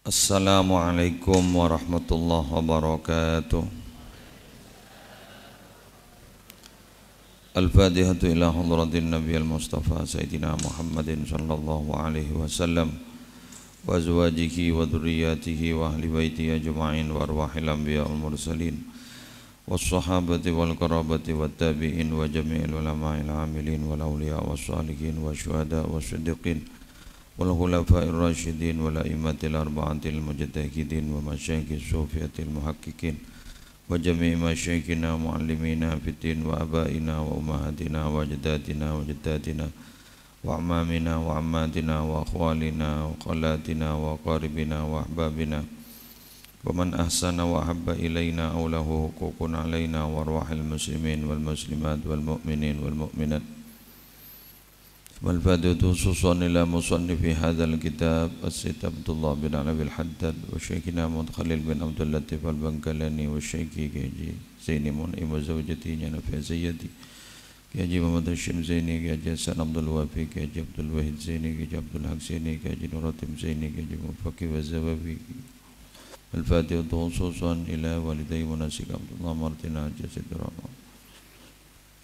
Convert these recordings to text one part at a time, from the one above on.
Assalamualaikum warahmatullahi wabarakatuh. Al-Fatihatu ila hadratin Nabi al-Mustafa Sayyidina Muhammadin sallallahu alaihi wasallam wa azwajihi wa dhurriyyatihi wa ahli baitihi ajma'in wa arwahil anbiya wal mursalin was sahabati wal qarabati wat tabi'in wa jami'il ulama'il amilin wal awliya was salihin wa syuhada was siddiqin wal khulafa'ir rasyidin wal a'immatil arba'atil mujtahidin wa masyayikh sufiyatil muhaqqiqin wa jami' masyayikhina muallimina fiddin wa abaina wa ummahatina wa ajdadina wa jaddatina wa amamina wa ammatina wa akhwalina wa khalatina wa qaribina wa ahbabina wa man ahsana wa habba ilaina aw lahu huququn alaina wa arwahil muslimin wal muslimat wal mu'minin wal mu'minat. والفاتحة خصوصا إلى مصنف هذا الكتاب السيد عبد الله بن علي الحداد وشيخنا محمد خليل بن عبد اللطيف البنكلاني والشيخ كيجي زيني منعم وزوجته نفع زيدي كيجي محمد هاشم زيني كيجي حسن عبد الوهاب كيجي عبد الواحد زيني كيجي عبد الحق زيني كيجي نوراتم زيني كيجي مفكي والزبابي. الفاتحة خصوصا إلى والدي مناسك عبد الله مرتنا جسد الرحمن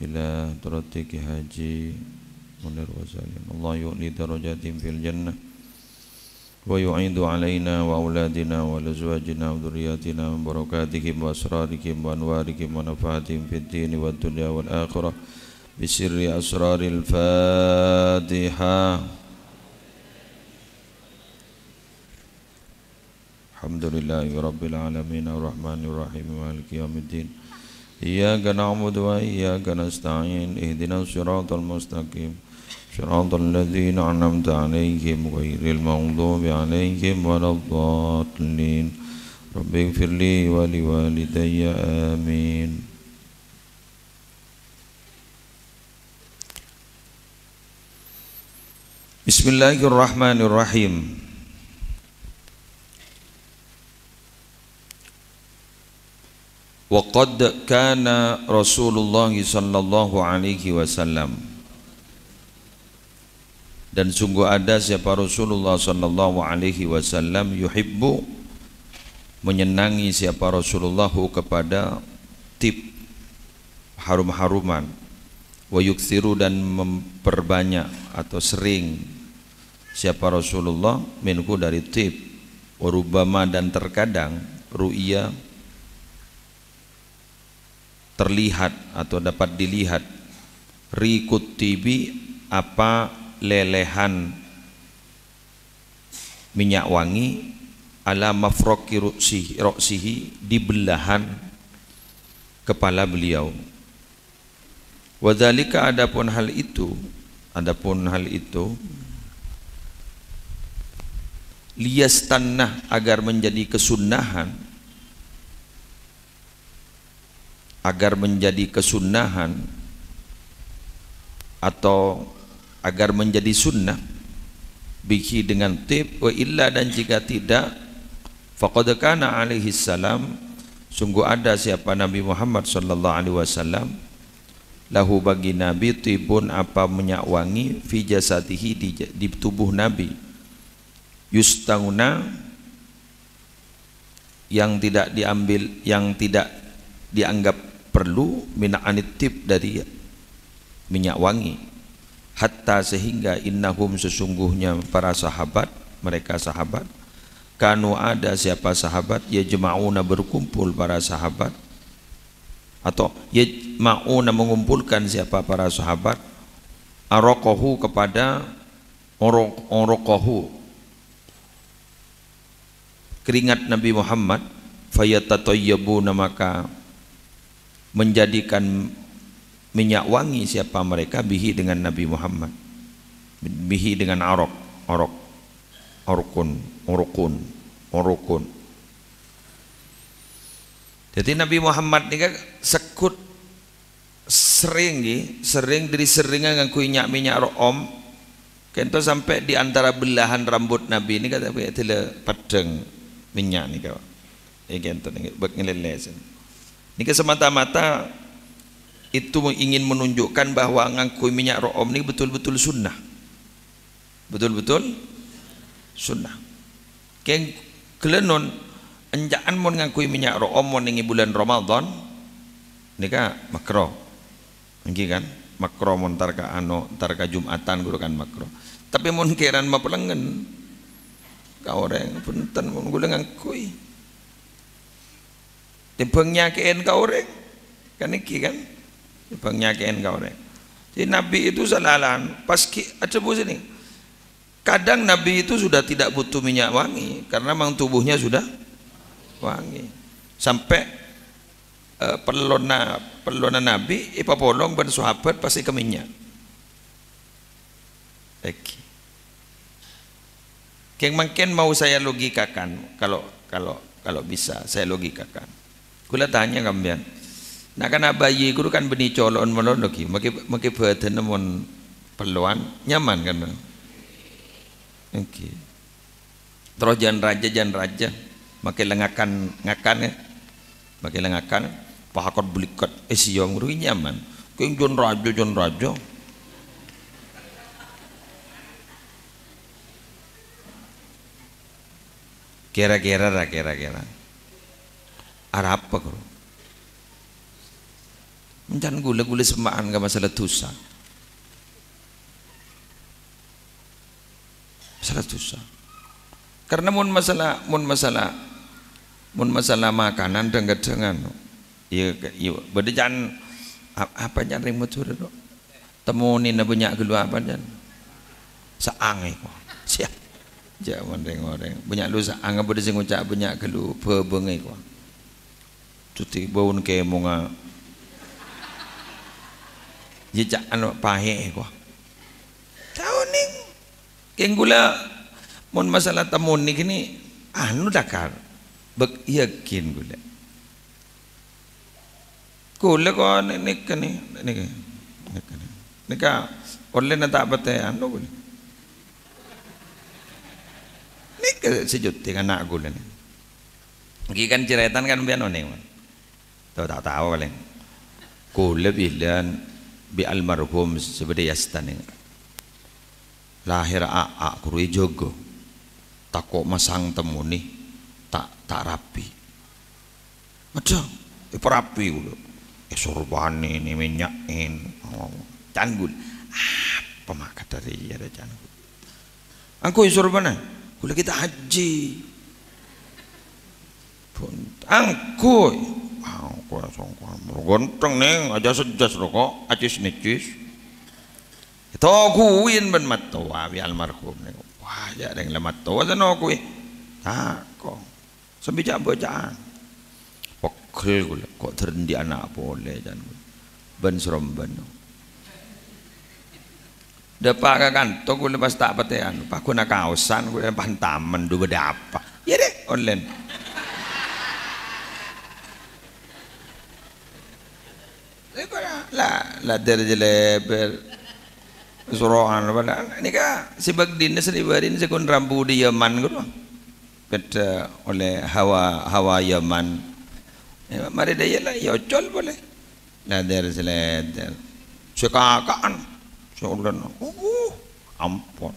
إلى ترتك حاجي منير وسالم الله يؤلي درجاتهم في الجنة ويعيد علينا وأولادنا ولأزواجنا وذرياتنا من بركاتهم وأسرارهم وأنوارهم ونفعاتهم في الدين والدنيا والآخرة بسر أسرار الفاتحة. الحمد لله رب العالمين الرحمن الرحيم مالك يوم الدين إياك نعبد وإياك نستعين اهدنا الصراط المستقيم صراط الذين أنعمت عليهم غير المغضوب عليهم ولا الضالين رب اغفر لي ولوالدي آمين. Bismillahirrahmanirrahim. Wa qad kana Rasulullah sallallahu alaihi wasallam, dan sungguh ada siapa Rasulullah sallallahu alaihi wasallam yuhibbu, menyenangi siapa Rasulullah kepada tib, harum-haruman, wa yuksiru, dan memperbanyak atau sering siapa Rasulullah minhu dari tib, wa rubbama, dan terkadang ru'ya, terlihat atau dapat dilihat rikut tibi, apa lelehan minyak wangi, ala mafroki roksihi, di belahan kepala beliau. Wadzalika, adapun hal itu liyastannah, agar menjadi kesunahan, atau agar menjadi sunnah, bihi, dengan tib, wa illa, dan jika tidak, faqad kana alaihi salam, sungguh ada siapa Nabi Muhammad sallallahu alaihi wasallam, lahu, bagi Nabi, tibun, apa minyak wangi, fi jasadihi, di tubuh Nabi, yustanguna, yang tidak dianggap perlu, min anit tib, dari minyak wangi, hatta, sehingga, innahum, sesungguhnya para sahabat, mereka sahabat, kanu, ada siapa sahabat, yajma'una, berkumpul para sahabat, atau yajma'una, mengumpulkan siapa para sahabat, araqahu, kepada araqahu, keringat Nabi Muhammad, fayatatayyabuna, maka menjadikan minyak wangi siapa mereka, bihi, dengan Nabi Muhammad, bihi, dengan orokun. Jadi Nabi Muhammad ini kan sekut sering dari seringan ngangku minyak room, kento sampai di antara belahan rambut Nabi ini kata tidak padang minyak nih kau, kento nih bak ngelelesan. Ini semata-mata itu ingin menunjukkan bahwa ngangkui minyak ro'om ini betul-betul sunnah, betul-betul sunnah. Kelenon enjaan mon ngakui minyak ro'om mon ing bulan Ramadan nika makro. Nggih kan? Makro mon tarka Jumatan guru kan makro. Tapi mon keran mapelengen ka orang punten mon gula ngakui. Timbang nyakein ka orang. Kan iki kan? Timbang nyakein ka orang. Jadi Nabi itu salalan pas ada sini. Kadang Nabi itu sudah tidak butuh minyak wangi karena memang tubuhnya sudah wangi. Sampai pelona Nabi ipapolong ben sahabat pasti ke minyak. Oke. Yang mungkin mau saya logikakan kalau bisa saya logikakan. Kula tanya kambian. Nah kan bayi guru kan benih colon melon lagi, maki badan mon peluan nyaman kan. Oke. Terus jangan raja, maki lengakan ngakan ya, maki lengakan, pahakot belikat, siang guru nyaman. Keng jon raja. Kira-kira. Arab apa guru? Mencan gula semaan ke masalah dosa. Masalah dosa. Karena mun masalah makanan dengan iya bedejan apa jan ring mutur do. Temuni na banyak gelu apa jan. Saange ko. Siap. Jaman ring banyak lu saang bede sing ngucap banyak gelu bebengai ko. Cuti baun ke monga jejak anu pahe ko. Tahu ning keng gula mon masalah tamun ni kini anu dakar bek yakin gula. Gula ko nik nika oleh na tak bate anu gula. Nik sejut dengan anak gula ni. Gi kan ceretan kan biano ning. Tahu paling. Gula bilan bi almarhum sebagai yastane lahir kurui jogo takok masang temuni tak rapi macam rapi ulo sorbane ini minyakin canggul apa maka dari ada canggul angku sorbane kula kita haji angku gonteng neng aja sejas rokok acis necis itu kuin ben matoa bi almarhum neng wah ya deng lematoa sana kui tako sebijak bacaan pokol gula kok terendi anak boleh dan ben seromban depak ka kantor gula pas tak patean pak guna kausan gula pantaman du beda apa ya deh online la dari leber suruhan pada ini kah si bagdin selibarin sekun rambu di Yaman gitu beda oleh hawa Yaman mari dia lah yocol boleh la dari seleder sekakaan seorang ampun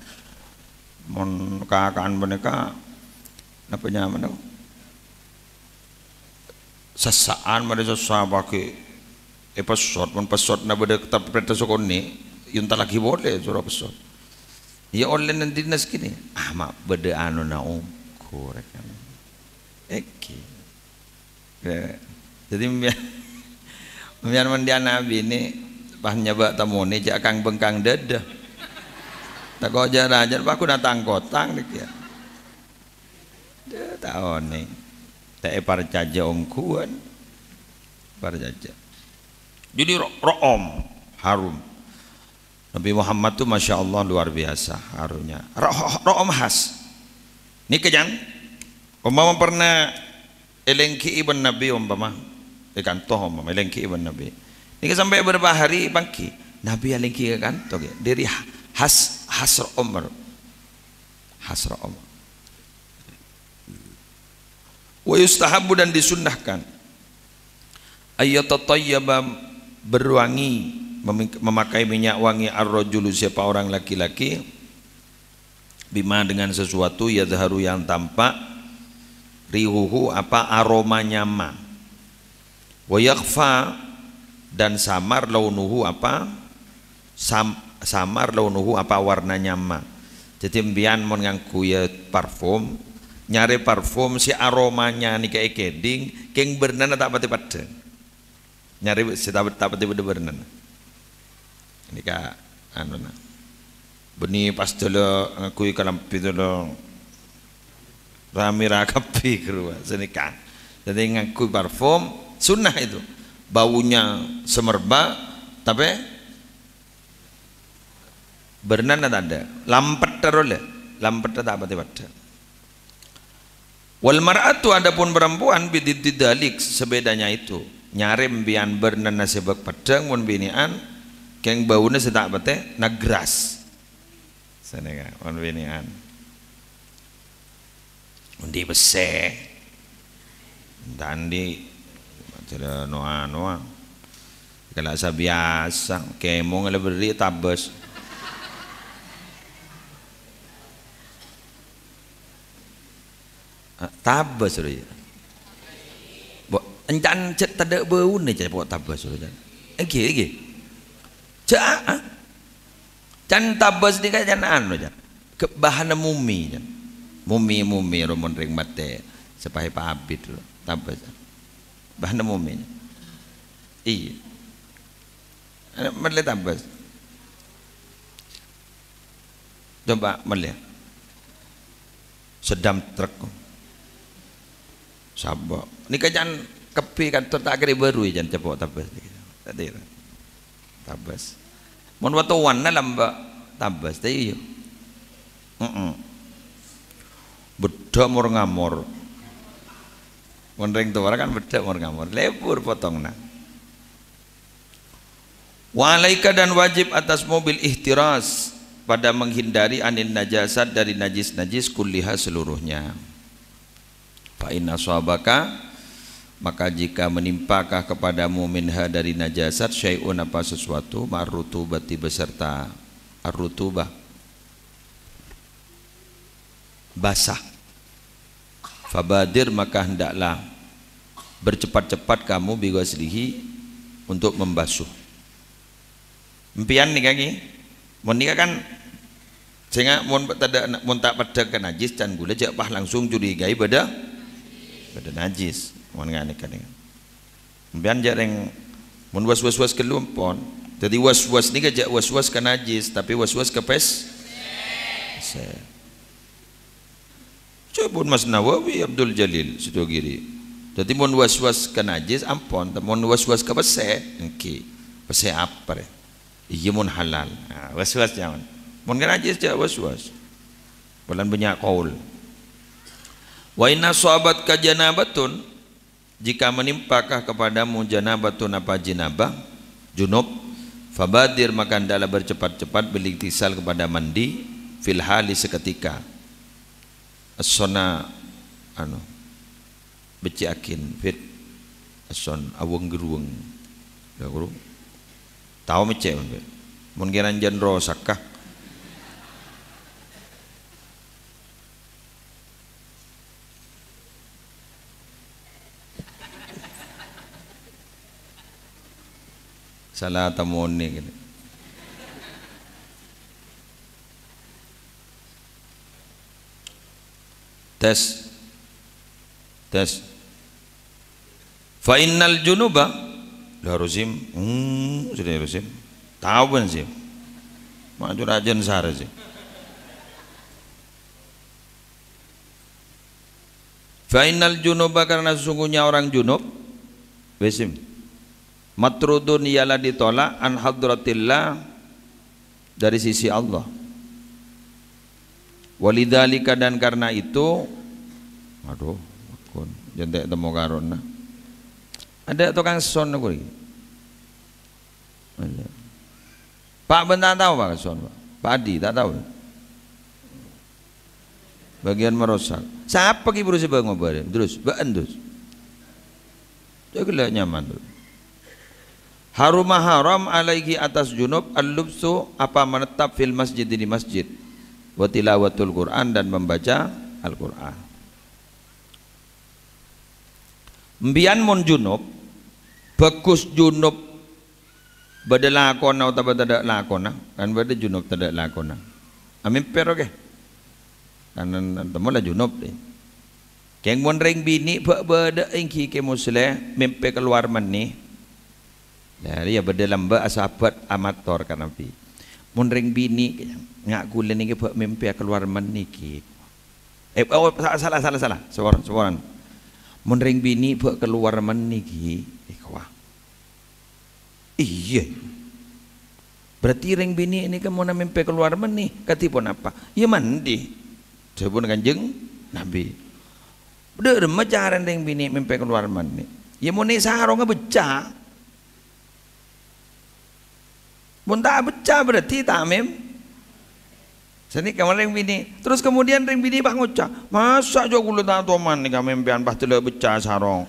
mon kakaan mereka apa nyaman sesaan mereka sahabat pesot na beda kita perintah sokon ni yung talaki boleh surah pesot ya oleh nanti nas kini mak beda anu na korek eki jadi biar mandian Nabi ini pas nyabak tamu ni jak kang bengkang dada tak kau jalan aku datang kotang dik ya tahu ni tak parcaja ongkuan parcaja. Jadi ro'om harum. Nabi Muhammad tu masya Allah luar biasa harumnya. Ro'om khas. Ni kejang. Umpama pernah elengki ibn Nabi umpama. Kantoh umpama elengki ibn Nabi. Ni sampai beberapa hari bangki. Nabi elengki kantoh. Dari khas ro'om. Khas ro'om. Wa yustahabu dan disunnahkan. Ayyatatayyaba berwangi memakai minyak wangi ar-rajulu siapa orang laki-laki bima dengan sesuatu yadharu yang tampak rihuhu apa aromanya ma, wa yakhfa dan samar launuhu apa samar launuhu apa warnanya ma. Jadi mbian mon nganggo ya parfum, nyari parfum si aromanya nih kayak keding keng bernana tak pati pada nyari si tak pati pada bernana ini kak anu na beni pas dulu ngakui kalampi dulu ramira kapi keruah senika. Jadi ngaku parfum sunnah itu, baunya semerbak tapi bernana tak ada, lampet teroleh, lampet tak apa tiba-tiba. Wal mar'atu adapun perempuan bididalik sebedanya itu nyari mbian bernana sebab pedang mun binian keng baunya sedak bete nagras senega mun binian undi bese dandi tidak noa kalau biasa kemong le beri tabes tabes sudah bo encan cet tade bau ni je pok tabes sudah ege ja can tabes di kan anu ja ke bahan mumi ja mumi romon ring mate sepahe pabit dulu tabes bahan mumi iya melihat tabes coba melihat sedam truk sabak ini kan kepi kantor tak kira baru jangan cepok tabes tadi tabes mon watuan na lamba tabes tadi yo bedak mur ngamor mon ring tuwara kan bedak mur ngamor lebur potongna walaika dan wajib atas mobil ihtiras pada menghindari anin najasat dari najis-najis kulliha seluruhnya. Fa inna asabaka maka jika menimpakah kepadamu minha dari najasat syai'un apa sesuatu marrutubati beserta arrutubah basah, fabadir maka hendaklah bercepat-cepat kamu bighaslihi untuk membasuh. Impian nih kaki menikah kan sehingga mun tak pada ke najis dan gula jak pah langsung curigai pada najis mun ngane kan impian jareng mun was-was kelumpon jadi was-was ni jak was-was ke najis tapi was-was ke pes coba Mas Nawawi Abdul Jalil Sidogiri jadi mun was-was ke najis ampon mun was-was ke pese engki pese apa iya mun halal was-was jangan mun kan najis jak was-was bulan banyak qaul wa inna sahabat ka janabatun jika menimpakah kepadamu janabatun apa jinabah junub fabadir maka hendaklah bercepat-cepat beliktisal kepada mandi fil hali seketika as-sona anu beciakin fit as-son awang geruang dah guru tahu mece mun geran jan rosakah salah tamone gini tes fa innal junuba Darusim, sudah Darusim, tahu kan sih, maju rajan sara sih. Final junuba karena sesungguhnya orang junub, besim, matrudun ialah ditolak an hadratillah dari sisi Allah. Walidhalika dan karena itu, aduh, kon, jangan temu karona. Ada tukang son aku lagi. Pak Ben tak tahu Pak son Pak. Pak Adi tak tahu. Bagian merosak. Siapa ki berusaha ngobrol terus, terus. Jaga nyaman tu. Harumah haram alaihi atas junub al-lubsu apa menetap fil masjid di masjid. Wa tilawatul Quran dan membaca Al-Quran. Mbian mon junub bagus junub bade lakona atau bade lakona kan bade junub tada lakona amin pero ke kan temu lah junub deh keng mon ring bini bade ingki ke musle mimpe keluar mani dari ya bade lamba asabat amator kan nabi mon ring bini ngak gulen iki mimpi keluar mani ki oh salah seorang mun ring bini keluar mani ki wah iya berarti ring bini ini kan mau mimpi keluar mani katipun apa ya mandi sebut kanjeng nabi bener macaran ring bini mimpi keluar mani ya mau nih sarong becah mun tak becah berarti tak mem sini kamar ring bini terus kemudian ring bini bah ngucap masa jo gula tak toman nih kamempian bah tele becah sarong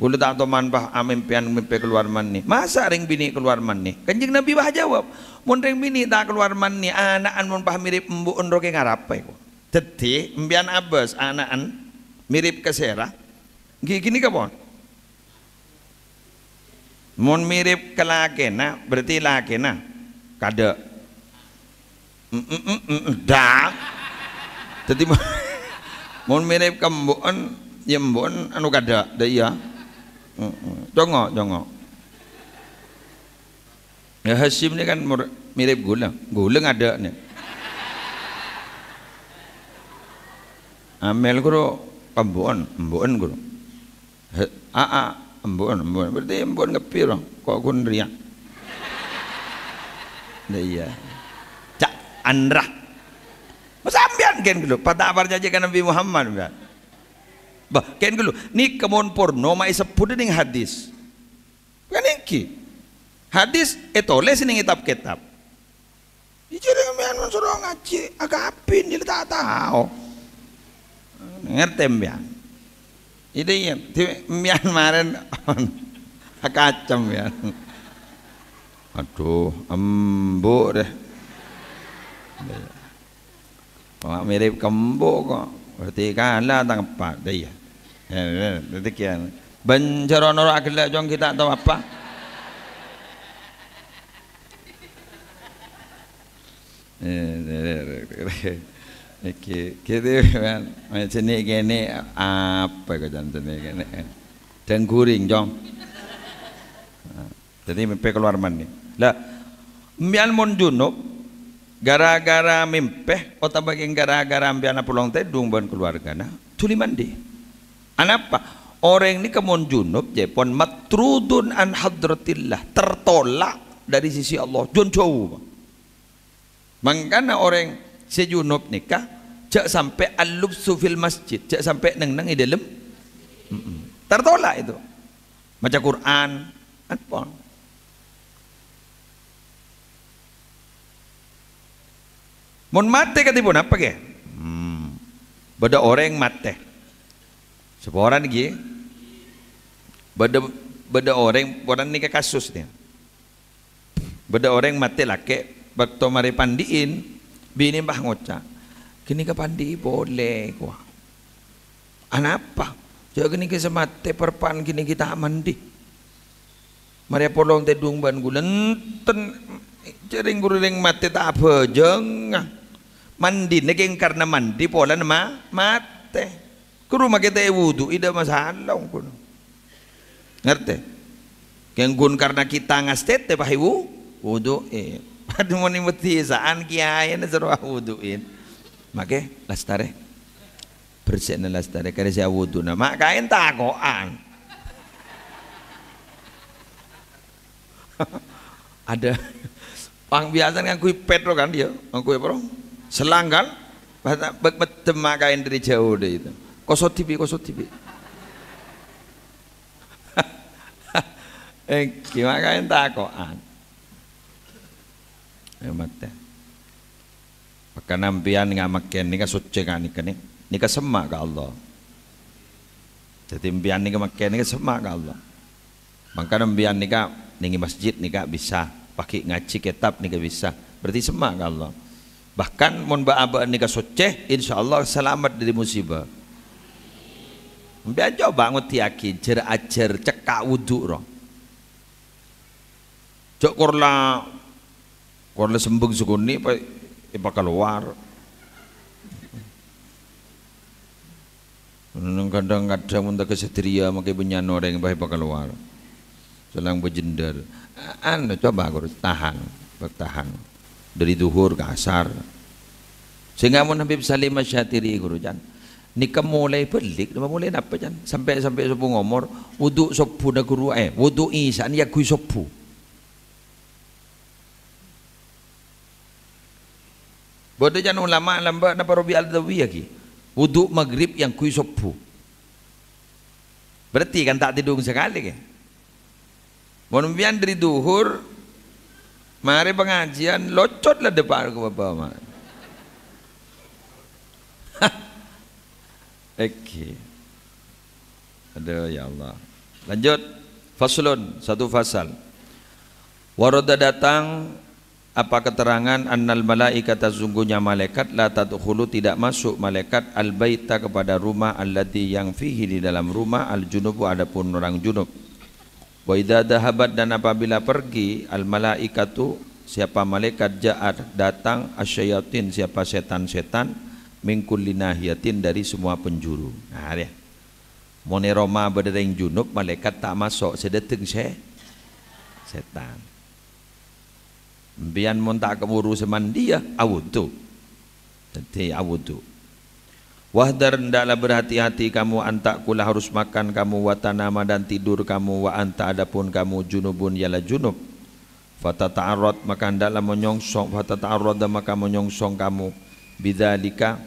gula tak toman bah amempian mimpi keluar mani masa ring bini keluar mani kanjeng nabi bah jawab mun ring bini tak keluar mani anaan mun bah mirip embu roke ngarape ko dadi empian abes anaan mirip kesera gini kapon mun mirip kelakena berarti lakena kada dah jadi mau mirip kembon ya mbon anu kada dah iya jongok ya Hasim ini kan mirip guleng ada nih amel guru kembon guru embon berarti embon ngepir kok kun riak dah iya Andra masambian ken dulu pada abar jajakan Nabi Muhammad bah ken dulu ni kemon porno mai sepuluh ning hadis kan iki hadis etole sini kitab-kitab dijere ngean suruh ngaji agak apin dia tak tahu ngerti mbian ide ya mbian maren kacam ya aduh embuk deh Pak mirip kembok kok berarti kalah tangkap dia berarti kian bencerono akhlak jong kita tahu apa gitu kan macam ni gini apa kau jantan ni gini dan guring jong jadi mimpi keluar mani lah mian mon junub gara-gara mimpeh atau bagian gara-gara ambiana pulang tedung ban keluarga nah tuli mandi anapa orang ini kemun junub jepon matrudun an hadratillah tertolak dari sisi Allah jon jauh makanya orang sejunub nikah jak sampai al-lubsu fil masjid jak sampai neng di dalam tertolak itu baca Quran apa mun mate katipun apa ke? Bada orang mate. Seorang lagi. Bada orang ni ke kasus ni. Bada orang mate laki waktu mari pandiin bini bah ngoca. Kini ke pandi boleh kuah. Anapa? Jadi kini ke semate perpan kini kita mandi. Mari polong tedung ban gulen ten jering guling mate tak apa jeng. Mandi negeng karena mandi pola nama mate ke rumah kita wudu ida masalah kuno ngerti kenggun karena kita ngastete pahiwu wudu pada mau nimeti saan kiai na seruah wuduin make lastare bersih na lastare karena saya wudu na mak kain takoan ada pang biasa ngakui petro kan dia ngakui apa selangkan betemak kain dari jauh deh itu kosot tibi gimana kain takoan mate maka nampian ngamaken nika suci kan nika semak ke Allah jadi impian nika maken nika semak ke Allah maka nampian nika ningi masjid nika bisa pakai ngaji kitab nika bisa berarti semak ke Allah bahkan mun ba aba nika soceh insyaallah selamat dari musibah Biar coba ngutiaki jer ajar cekak wuduk roh. Cok korla sembeng sukuni pak keluar. Kadang-kadang untuk kesetria makai benyan orang yang pak keluar. Selang berjendar. Anu coba aku tahan, bertahan dari duhur ke asar. Sehingga mun Habib Salim Asyatiri guru jan. Nikah mulai pelik, mulai apa jan? Sampai sopu ngomor, wuduk sopu dah guru wuduk isa ni aku sopu. Bodoh jan ulama lambat napa Rabi Al-Dawi lagi. Wuduk maghrib yang kui sopu. Berarti kan tak tidung sekali ke? Monumpian dari duhur, mari pengajian locotlah depan ke bapak mak. Oke. Aduh ya Allah. Lanjut. Faslun, satu fasal. Warada datang apa keterangan annal malaikata sungguhnya malaikat la tadkhulu tidak masuk malaikat al baita kepada rumah alladzi yang fihi di dalam rumah al junubu adapun orang junub. Wa idza dhahabat dan apabila pergi al malaikatu siapa malaikat ja'at datang asyayatin siapa setan-setan min kulli nahiyatin dari semua penjuru. Nah dia. Mone Roma bedereng junub malaikat tak masuk sedeteng setan. Bian mun tak keburu semandia awudu. Jadi awudu. Wahdar hendaklah berhati-hati kamu antak kula harus makan kamu watanama dan tidur kamu wa anta adapun kamu junubun ialah junub. Fatata'arrad maka hendaklah menyongsong fatata'arrad maka menyongsong kamu bidzalika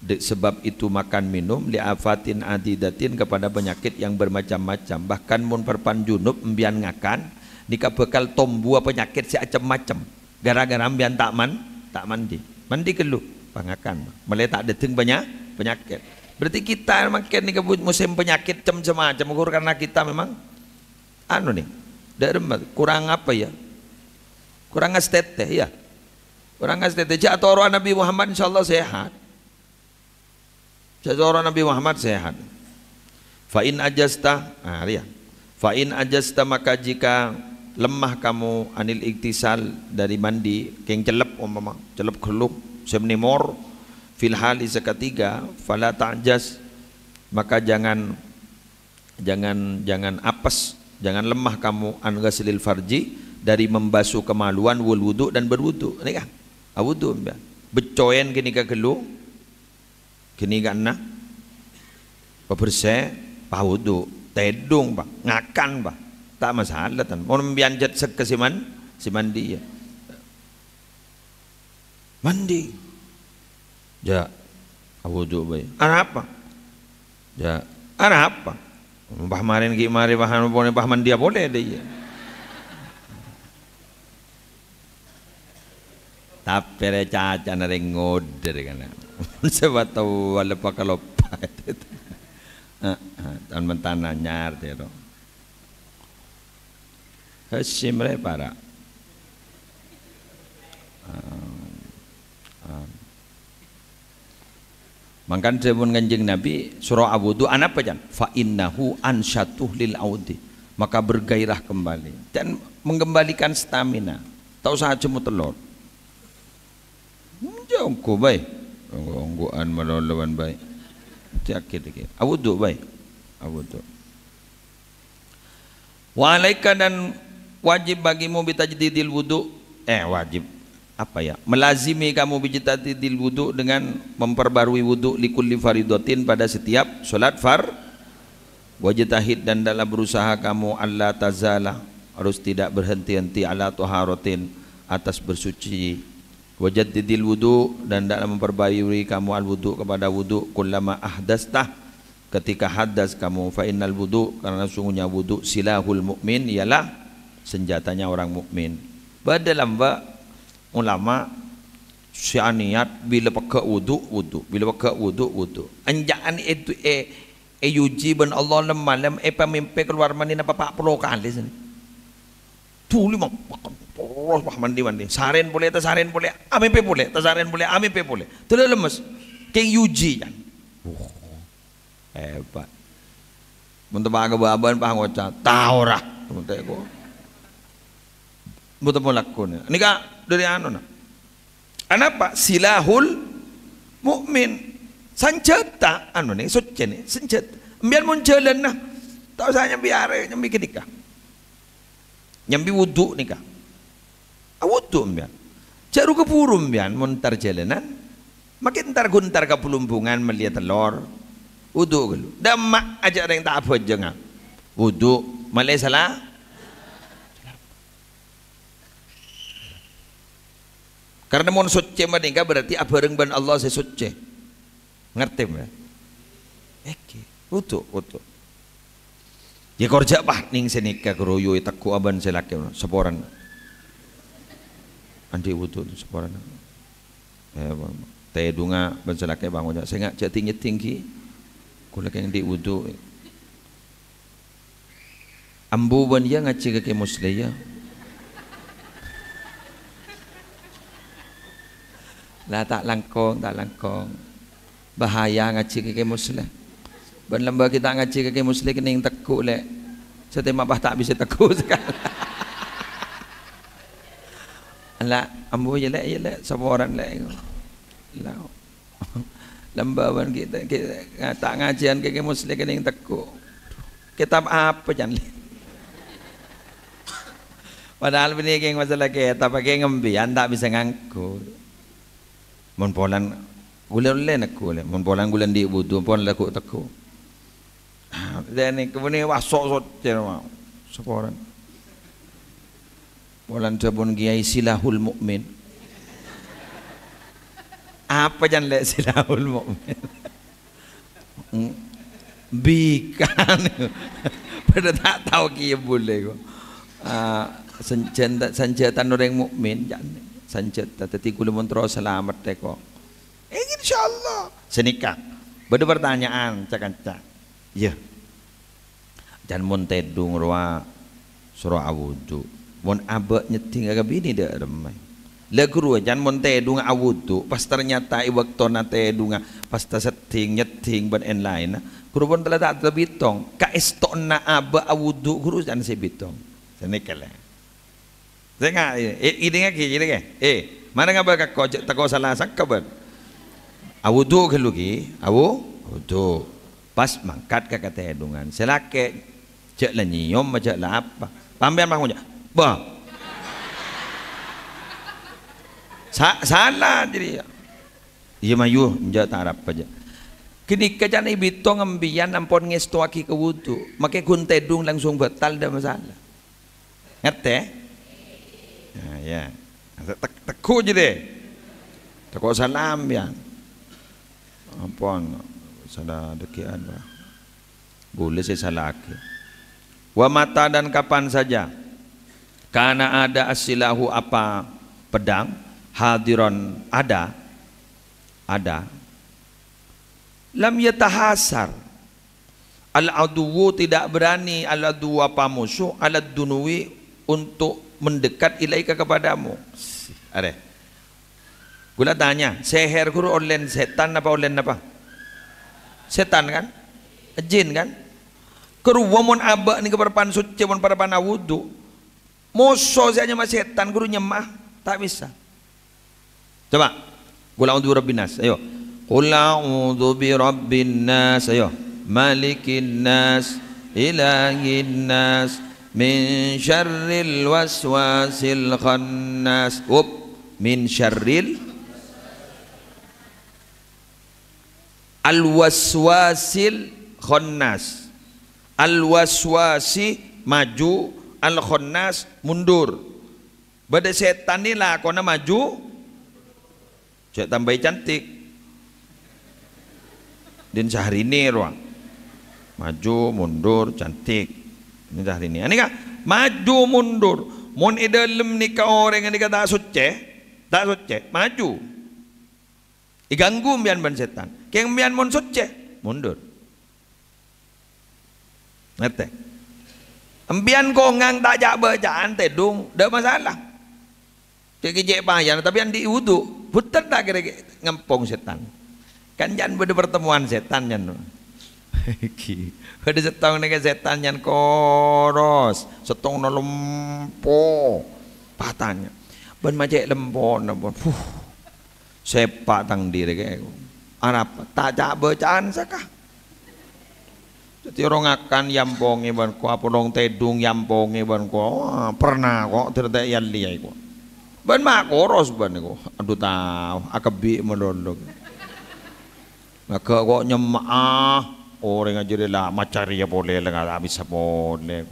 sebab itu makan minum li'afatin adidatin kepada penyakit yang bermacam-macam. Bahkan mun perpan junub mbian ngakan nika bekal tombua penyakit macam-macam gara-gara mbian tak mandi kelu pangakan mulai tak deteng banyak penyakit. Berarti kita makin nika musim penyakit macam-macam karena kita memang anu nih kurang apa ya, kurang estete ya, kurang estete. Jatuh orang Nabi Muhammad insyaallah sehat. Seorang Nabi Muhammad sehat. Fa in ajasta, fa in ajasta maka jika lemah kamu anil iktisal dari mandi, keng celep umpama, celep keluk, semnimor fil hali seketiga, fala ta'jas maka jangan apes, jangan lemah kamu an ghaslil farji dari membasuh kemaluan wal wudu dan berwudu. Ini kan? Wudu mbak. Becoyen kini ka keluk kini kan bersih wudu tedung bah ngakan bah tak masalah tan mau membianjat ke si mandi ya mandi ja wudu bae ana apa ja ana apa bah marin ki mari bahan boleh bah mandi boleh deh ya tapi recaca nareng ngoder kan sebab tahu wala pakalopa tan mentana nyar tero hasimre para mangkan sebun kanjeng Nabi surah awudu apa jan fa innahu ansyatuh lil audi maka bergairah kembali dan mengembalikan stamina tahu saat jemu telur jauh ko baik onggoan melolawan baik tiakir dikit awudu baik awudu wa alaika dan wajib bagimu bitajdidil wudu wajib apa ya melazimi kamu bitajdidil wudu dengan memperbarui wudu likulli faridatin pada setiap salat wajtahid dan dalam berusaha kamu alla tazala harus tidak berhenti-henti ala taharatin atas bersuci wajaddidil wudu dan dalam memperbaiki kamu al wudu kepada wudu kullama ahdastah ketika hadas kamu fa innal wudu karena sungguhnya wudu silahul mukmin ialah senjatanya orang mukmin. Dalam ulama syaniat bila pakai wudu bila pakai wudu anjaan itu yujiban Allah malam pemimpin keluar mandi apa 40 kali sini tu lima poros mandi saren boleh tak saren boleh ampe boleh tak saren boleh ampe boleh terus lemes keng yuji kan hebat Mun tebaga baban pah ngoca, tahu rah. Mun teh ko. Mun lakon. Nika dari anu na. Anapa? Silahul mukmin. Senjata anu nih suci nih senjata. Biar mun jalan nah. Tahu saya biar nyambi kenika. Nyambi wudu nika. Wudu biar. Jaru kepurum biar mun tar jalanan. Makin ntar guntar ke pelumpungan melihat telur wudu gelu damak aja ada yang tak apa jangan wudu malai salah karena mau suci mereka berarti apa rengban Allah saya suci ngerti ya oke wudu ya kerja bah ning senika keroyo takku aban selaki seporan andi wudu seporan ya teh dunga benselake bangunnya saya ngak tinggi kula keng di wudu ambu ban ya ngaci ke musliya lah tak langkong bahaya ngaci ke musliya ban lembah kita ngaci ke musliya kening tekuk lek setemak bah tak bisa tekuk sekali ala ambu ya lek saboran lek lembawan kita tak ngajian ke muslim kena yang tekuk kitab apa jangan padahal ini yang masalah kita pakai ngembian tak bisa ngangkut mun polan gulen aku mun polan gulen di wudu pon laku tekuk dan ini kemudian wasok cerma seporan polan sabun kiai silahul mukmin apa jangan lihat silahul mukmin bikan pada tak tahu kia boleh kok senjata orang mukmin jangan senjata tetapi kulo montro selamat deh kok insyaallah senikah beda pertanyaan cak ya jangan montedung roa surah awudu mon abak nyeting agak bini dah remai leguru jangan monte dunga awudu pas ternyata waktu nate dunga pas setting nyeting ban en lain guru pun telah tak terbitong ka estona aba awudu guru jangan sebitong senekale dengar ini ngaki mana ngaba kau tako salah sakabar awudu kelugi awudu pas mangkat ka kate dungan selake cek la nyiom cek la apa pambian bangunnya bah salah jadi iya mayu enggak tarap aja kini kacan ibito ngambian ampon ngesto aki ke wudu make guntedung langsung batal dah masalah ngerti nah, ya teku je deh teku salam ya ampon salah dekian boleh saya salah aki wa mata dan kapan saja karena ada asilahu apa pedang hadiron ada lam yatahasar al aduwu tidak berani al aduwu apa musuh al dunuwi untuk mendekat ilaika kepadamu ada gula tanya seher guru online setan apa online apa setan kan jin kan keruwamun abak ni keperpan suci mon perpan wudu musuh saja mas setan guru nyemah tak bisa. Coba, qul a'udzu birabbin nas. Ayo. Qul a'udzu birabbin nas. Ayo. Malikin nas, ilahin nas, min syarril waswasil khannas. Min syarril al-waswasil khannas. Al-waswasi maju, al-khannas mundur. Pada setan ni lah kau nak maju cek tambah cantik dan Syahrini ruang maju mundur cantik ini Syahrini ini kan maju mundur mon idalem nikah orang yang dikata tak suci maju iganggu mbian ban setan keng mbian mon suci mundur ngerti mbian kau ngang tak jak bacaan tedung dah masalah cek jek bayan tapi yang di wudu putar tak kira ngempong setan kan jangan beda pertemuan setan jangan Iki. Ada setong nih setan yang koros, setong no lempo, patahnya. Ben macet lempo, nabon. Sepak tang diri kayak. Arab tak cak bacaan sakah. Jadi orang akan yampongi ban ko, apa orang tedung yampongi ban ko. Pernah kok ternyata yang liai kok. Ban mak koros ban ko. Aduh tahu, akabi melolok. Maka kok nyemah orang aja lah macari ya boleh lah nggak bisa boleh.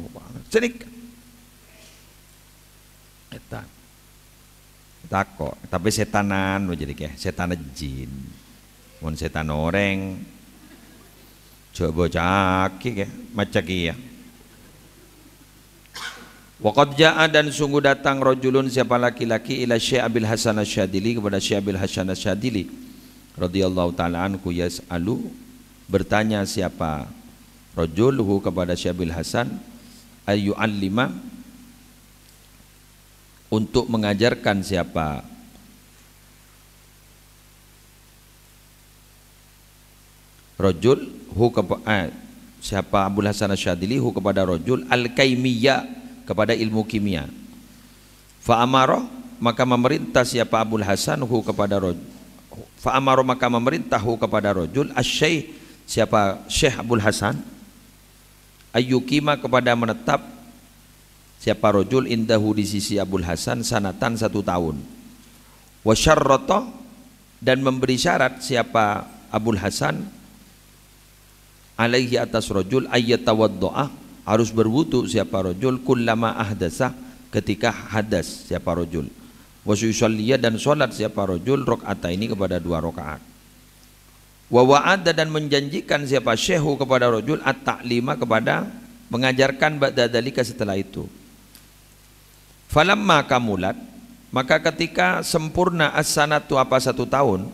Jadi kita takut, tapi setanan jadi kayak setan jin. Mun setan orang coba caki ya macaki ya. Waqad jaa dan sungguh datang rajulun siapa laki-laki ila Syekh Abil Hasan Asy-Syadzili kepada Syekh Abil Hasan Asy-Syadzili radhiyallahu taala anhu yas'alu bertanya siapa rajulhu kepada Syekh Abil Hasan ayyu'allima untuk mengajarkan siapa rajul hu siapa Abul Hasan Asy-Syadzili hu kepada rajul al-kaimiyya kepada ilmu kimia. Fa amara maka memerintah siapa Abul Hasan hu kepada rajul. Fa amara maka memerintah hu kepada rajul asy-syekh siapa Syekh Abul Hasan ayyukima kepada menetap siapa rajul indahu di sisi Abul Hasan sanatan 1 tahun. Wa syarrata dan memberi syarat siapa Abul Hasan alaihi atas rajul ayyatawaddoa harus berwudu siapa rajul kullama ahdasa ketika hadas siapa rajul wa yusalliya dan salat siapa rajul rakaataini kepada 2 rakaat wa wa'ada dan menjanjikan siapa syekhu kepada rajul at-ta'lima kepada mengajarkan ba'da dzalika setelah itu. Falamma kamulat maka ketika sempurna as-sanatu apa 1 tahun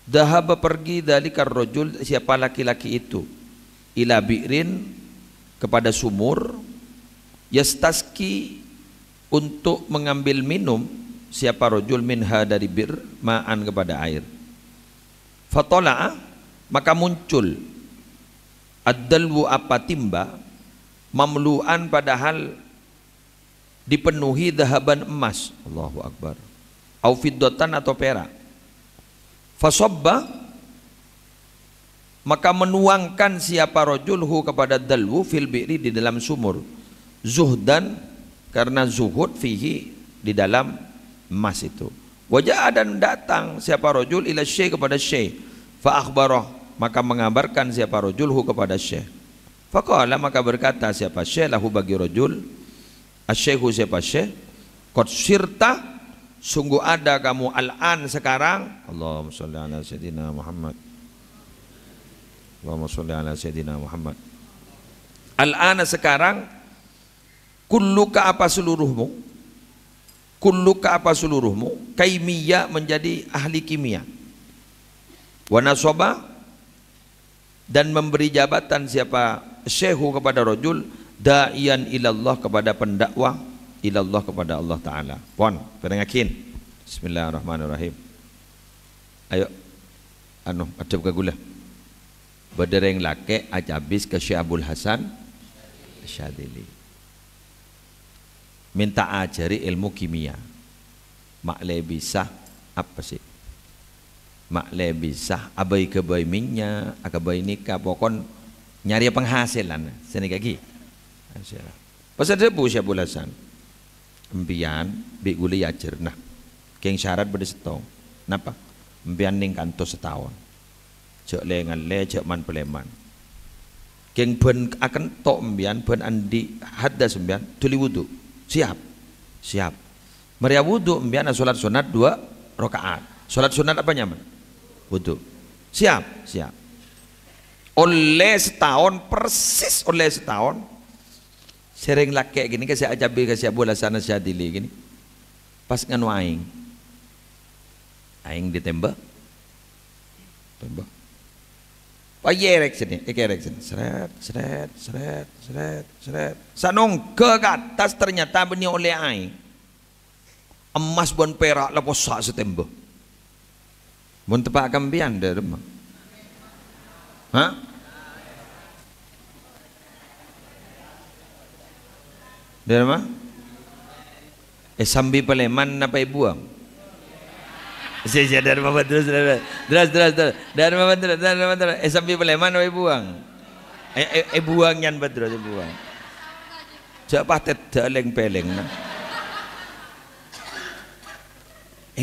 dahaba pergi dalikar rajul siapa laki-laki itu ila bi'rin kepada sumur yastaski untuk mengambil minum siapa rajul minha dari bir ma'an kepada air. Fatola'a maka muncul ad-dalwu apa timba mamlu'an padahal dipenuhi dahaban emas. Allahu Akbar. Au fiddatan atau perak. Fasobba maka menuangkan siapa rajulhu kepada dalwu fil bi'ri di dalam sumur zuhdan karena zuhud fihi di dalam emas itu. Wajah dan datang siapa rajul ila syekh kepada syekh fa akhbarah maka mengabarkan siapa rajulhu kepada syekh. Faqala maka berkata siapa syekh lahu bagi rajul asyekhu siapa syekh qad sirta sungguh ada kamu al-an sekarang. Allahumma sholli ala sayyidina Muhammad. Allahumma sholli ala sayyidina Muhammad. Al-ana sekarang kulluka apa seluruhmu, kulluka apa seluruhmu, kaimiyya menjadi ahli kimia. Wa nasaba dan memberi jabatan siapa syekhu kepada rajul da'iyan ilallah kepada pendakwah ilallah kepada Allah Ta'ala. Pon, pendengakin. Bismillahirrahmanirrahim. Ayo, acap ke gula. Berdereng lake ajabis ke Syekh Abul Hasan Asy-Syadzili. Minta ajari ilmu kimia. Makle bisa apa sih? Makle bisa abai kebai minyak, akabai nikah, pokon nyari penghasilan. Sini kaki. Pasal debu Syekh Abul Hasan. Empian bi guli ajar nah keng syarat pada setong napa empian ning kantor setahun cek lengan le cek man peleman keng ben akan tok empian ben andi hadas empian tuli wudu siap Maria wudu empian salat sunat 2 rakaat salat sunat apa nyaman wudu siap oleh setahun persis oleh setahun sering laki gini kasih ajabi kasih Abul Hasan Asy-Syadzili gini pas nganu aing ditembak payerek sini seret sanong ke atas ternyata benih oleh aing emas bon perak lah posak setembak bon tepak kambian dari rumah Dari mana? Sambil Paleman apa buang? Saya dari mana terus dari mana terus sambil Paleman apa buang? Buang yan betul buang. Jak patet daleng peleng na.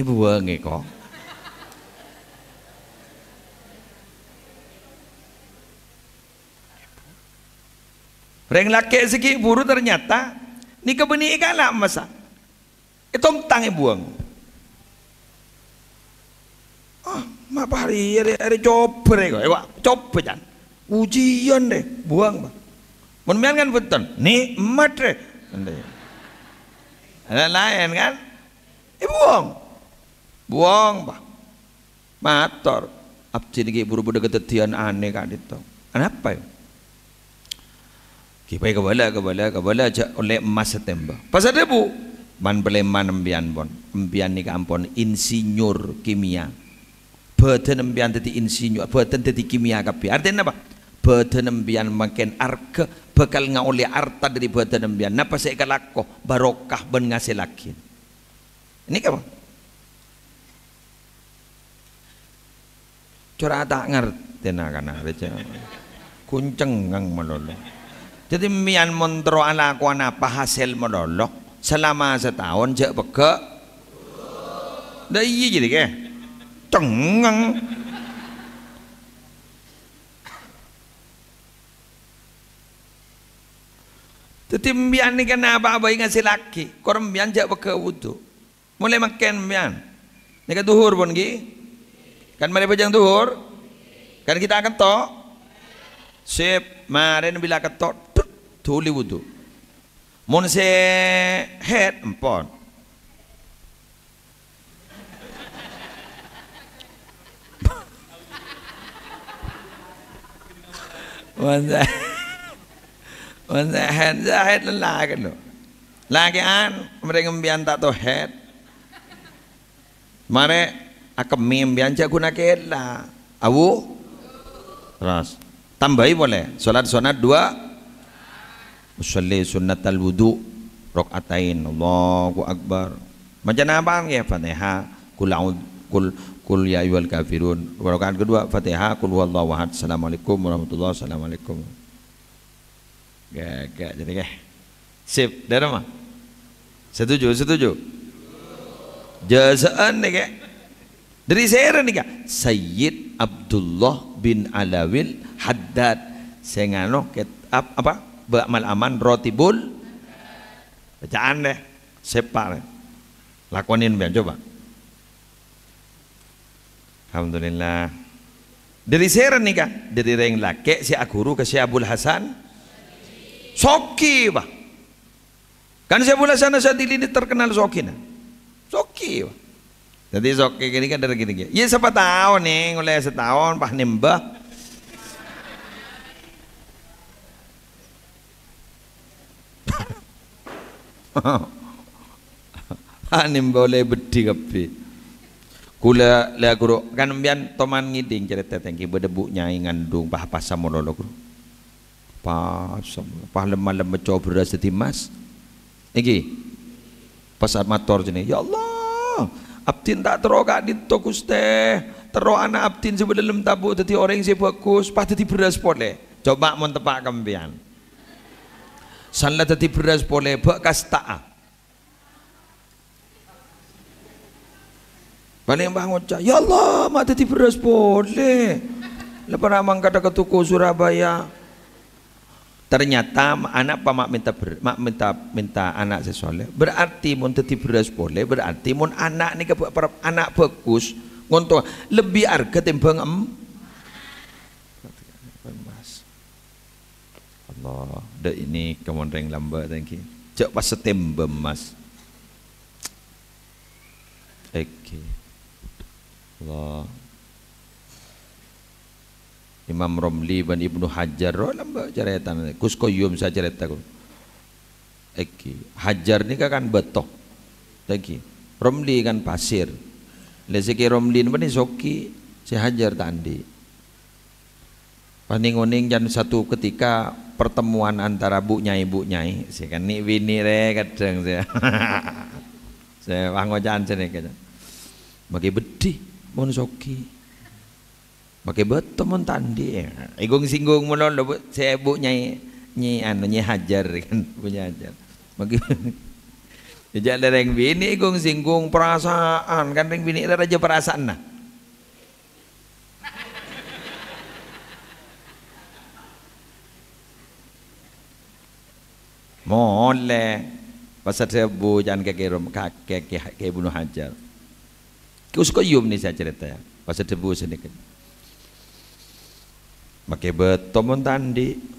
Buang kok. Reng laki segi buru ternyata ni kebeni ikan masa. Itong tangi buang. Mapa hari coba kok. Coba jan. Ujian deh buang. Menmian kan betul. Nikmat deh. Ada lain kan? Buang bah. Mator. Abdi ni buru-buru ketetian aneh kan itu. Kenapa ya? Kipai kebala aja oleh emas setembak. Pasal debu man beleman embian bon. Embian ni kampon insinyur kimia. Badan embian tadi insinyur, badan tadi kimia kapi. Artinya apa? Badan embian makin arke bakal ngauli harta dari badan embian. Napa saya kalako barokah ben ngasih laki. Ini apa? Cora tak ngerti nak kana reja. Kunceng ngang melolo. Jadi mian montro ala kuan apa hasil melolo selama setahun jak beka. Dah iya jadi ke? Cengang. Jadi mian ni kan apa ngasih laki. Korang mian jak beka wudu. Mulai makan mian. Ni kan duhur pun gi. Kan mulai pejang duhur. Kan kita akan tok. Sip, maren bila ketok tuli wudu. Mun se head empon. Mun head lelah kan lo. Lagi an mereka mbian tak to head. Mare akam mbian jak guna kela. Awu terus tambahi boleh solat dua usolli sunnatal wudu rokaatain Allahu akbar macam apa ya Fatihah kul ya ayyuhal kafirun rakaat kedua Fatihah kul huwallahu ahad assalamualaikum warahmatullahi wabarakatuh gak jadi sip dari mana setuju jazaan nih kek dari saya nih kak Sayyid Abdullah bin Alawil Haddad sengano apa ba'mal aman rotibul bacaan deh sepak lakonin biar coba alhamdulillah dari saya nih kak dari reng laki si guru ke si Abdul Hasan soki bah kan si Abdul Hasan Asadili ini terkenal soki nah soki bah jadi soki gini kan dari gini ya siapa tahu nih mulai setahun pak nembah anim boleh bedi kapi kula la guru kan mbian toman ngiding cerita tengki berdebu nyai ngandung pah pasam mololo guru pasam pah lemah coba beras di mas iki pasar motor jene ya Allah abdin tak teroga di tokuste tero anak abdin sebelum tabu dadi orang sing bagus pah dadi beras boleh coba mon tepak kambian salah tadi beras boleh bekas ta'a paling bangun cak ya Allah mak tadi beras boleh lepas ramang kata ke tuku Surabaya ternyata anak pak mak minta anak sesoleh berarti mun tadi beras boleh berarti mun anak ni ke anak bagus ngonto lebih harga timbang Allah, dah ini kemondeng lambat thank you. Cak pas setembem mas. Oke. Allah. Imam Romli dan Ibnu Hajar lambat cerita. Kuskoyum saya cerita ku. Oke. Hajar ni kan betok. Thank you. Romli kan pasir. Leseki Romli ni soki si Hajar tandi. Paning-oning dan satu ketika pertemuan antara bu nyai sih kan nih bini re kadang saya wangocan sini kan bagi bedi mon soki bagi beto mon tandi igung singgung mon lo saya bu nyai hajar kan punya hajar bagi jadi dereng bini igung singgung perasaan kan dereng bini raja perasaan nah moleh pasal sebu jangan kakek bunuh hajar kau suka yum nih saya cerita ya pasal sebu sedikit pakai betomon tandi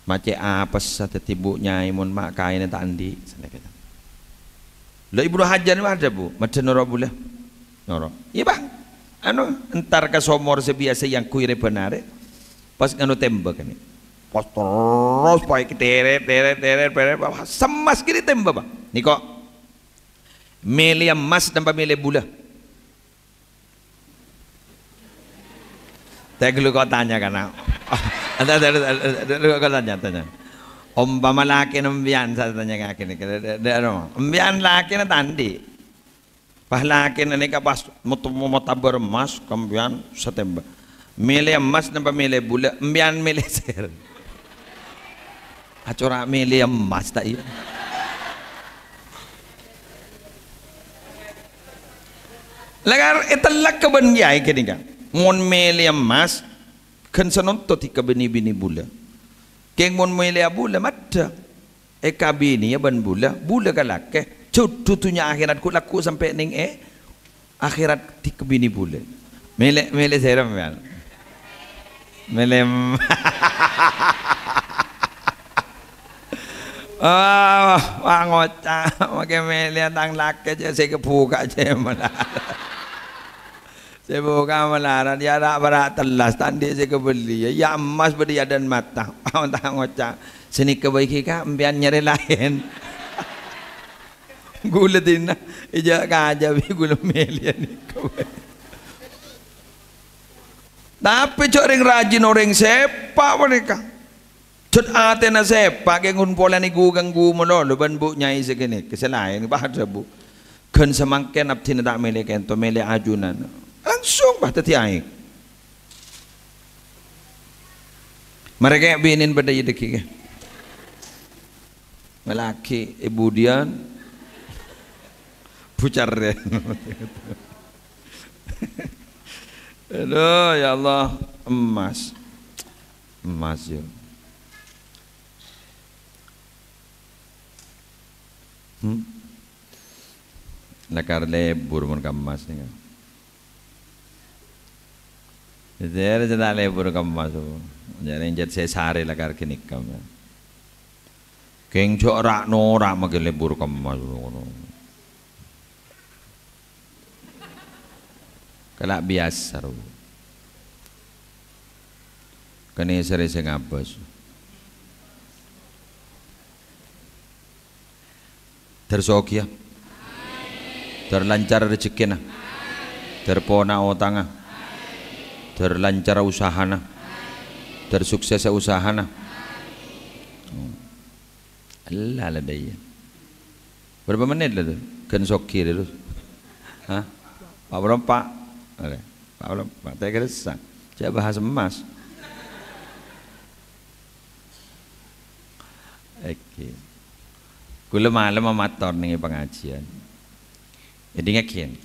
macam apa satu tibu nyai mon mak kain tandi sedikit lo ibu hajar ni ada bu macam noro boleh noro iya bang anu entar ke somor sebiasa yang kuire benar pas anu tembak ni pas terus pakai teret semas kiri tembak bang nih kok milih emas tanpa milih bula lu kau tanya karena lu kau tanya umpama laki nembian saya tanya kaki nih embian laki na tandi pas laki nih pas mau tabur emas kemudian setembak milih emas tanpa milih bula embian milih ser acora milih emas tak iya lagar italak kaban yai kini kan mon milih emas kan senonto tika bini bula keng mon milih bula madda kabini ya ban bula kalake cutunya akhirat ku laku sampai ning akhirat tika bini bula milih seram kan milih ngocah pakai melihat tang laki aja saya kebuka aja malah saya buka malah dia ada berat telas tadi saya kebeli ya emas berdia dan mata tang ngocah sini kebaiki kak empian nyari lain gula tina ija kaja bi gula melihat ni tapi orang rajin orang sepak mereka cut ate na sepa ke ngun pola ni gugang gumo lo ban bu nyai segini kesalahan bahasa bu kan semangken abti na tak mele kento mele ajunan langsung bah tati ai mereka binin pada yedeki ke melaki ibu dian pucar deh aduh ya Allah emas yuk nakar lebur mon kamas ni kan jadi ada lebur kamas tu jadi injat saya sare lakar kinik kam keng cok rak norak makin lebur kamas tu kalak biasa tu kene sare sengabas tersokia terlancar rezekina terpona otanga terlancar usahana tersukses usahana Allah lah dia berapa menit lah tu kan soki dulu hah pak berapa pak berapa tak kira sang cak bahas emas okay. Kula malam amator nih pengajian. Jadi ngakian.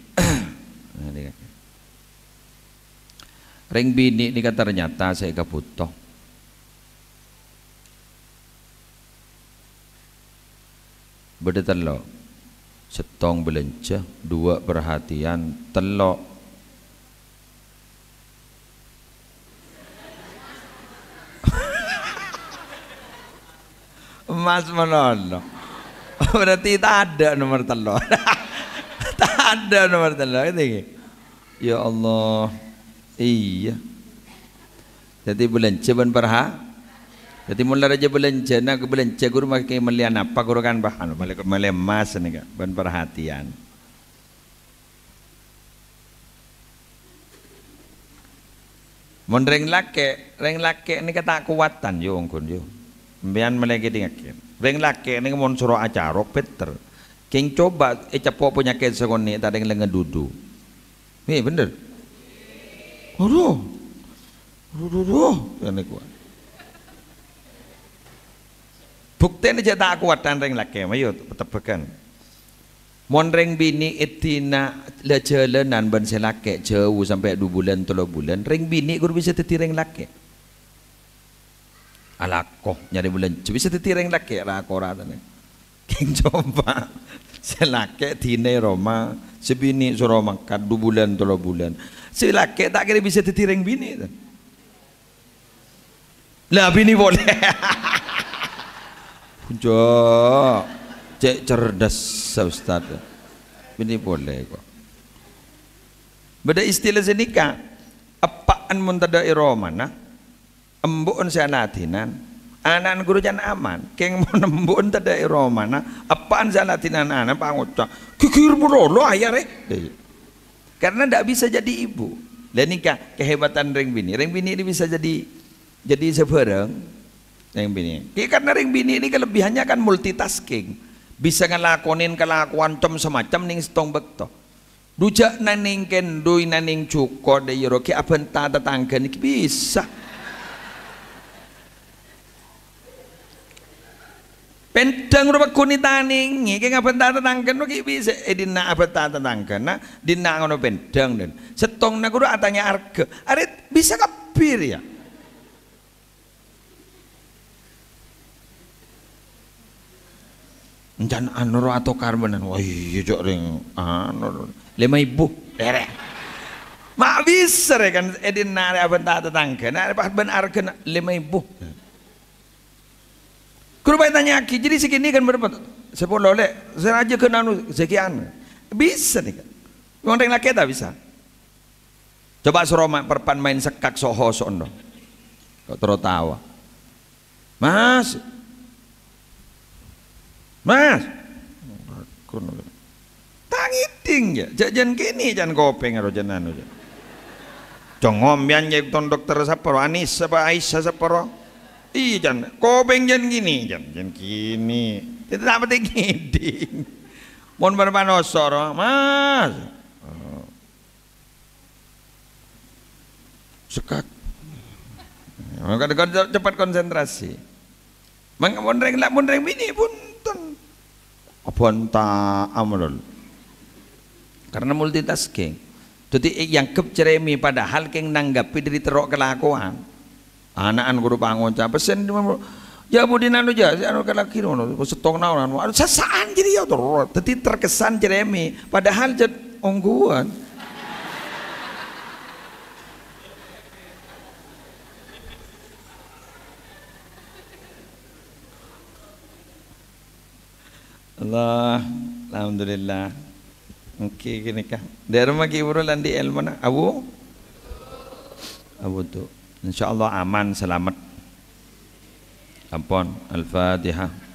Ring bini ini kata ternyata saya kebutuh. Beda telok. Setong belanja, dua perhatian, telok. Emas menolong. Berarti tak ada nomor telur. Tak ada nomor telur itu. Ya Allah. Iya. Jadi belanja ban perha. Jadi mulai aja belanja nak belanja guru makai melian apa guru kan bahan melian emas ni kan ban perhatian. Mun reng lake ini kata kuatan yo ngkon yo. Mbian melegi dingake. Reng lake ini mun suruh acara Peter. King coba capok penyakit sekoni tadi lengan dudu. Nih bener. Aduh. Ini kuat. Bukti ini tak kuatan reng lake. Ayo tepekan. Mon reng bini etina le jalanan ban selake jauh sampai 2 bulan 3 bulan reng bini guru bisa teti reng lake alakoh nyari bulan bisa teti reng lake rakora tane king coba selake tine Roma sebini suruh makan 2 bulan 3 bulan selake tak kira bisa teti reng bini lah bini boleh punjok cek cerdas Ustaz. Ini boleh kok. Beda istilah senika. Apaan mun tada iromana? Embun sanatinan. Anan guru jan aman. Keng mun embun tada iromana. Apaan sanatinan anan pangucap. Kikir burolo ayare. Karena tidak bisa jadi ibu. Dan nikah kehebatan reng bini. Reng bini ini bisa jadi sebarang. Reng bini. Karena reng bini ini kelebihannya kan multitasking. Bisa ngelakonin kelakuan semacam ning setong bekto. Dujak naning kendui naning cuko de yoro ki abenta tetangga niki bisa. Pendang rupa kuni taning iki ngabenta tetangga niki bisa dina abenta tetangga na dina ngono pendang den. Setong na kudu atanya arga. Arit bisa kapir ya. Jangan anu atau karbenan, wah iya jok ring anu 5.000 derek. Mak bisa kan edin nari apa tetangga, nari pas benar kena 5.000. Kalau bayi tanya aki, jadi segini kan berapa? 10 lek, saya aja kena anu sekian, bisa nih kan? Orang laki tak bisa. Coba suruh perpan main sekak soho sono, kau tertawa, Mas. Mas, tangiting ya, jajan kini jangan kopeng atau jangan anu. Congom yang jadi dokter saparo, Anis apa Aisyah saparo, iya jangan kopeng jangan gini, jangan kini, itu apa teh gini, mon berpanosor, Mas, sekak, maka cepat konsentrasi, mengenai bini pun. Bonta amalul karena multitasking jadi yang ceremi padahal keng nanggapi dari terok kelakuan anak-anak guru pangonca pesen ya budina anu ja anu kalaki ngono setong naon anu sasaan jadi ya terus jadi terkesan ceremi padahal jad ongguan Allah, alhamdulillah. Oke, gini kah? Dari rumah kiburu landi ilmu Abu tuh. Insyaallah aman selamat. Ampun, Al-Fatihah.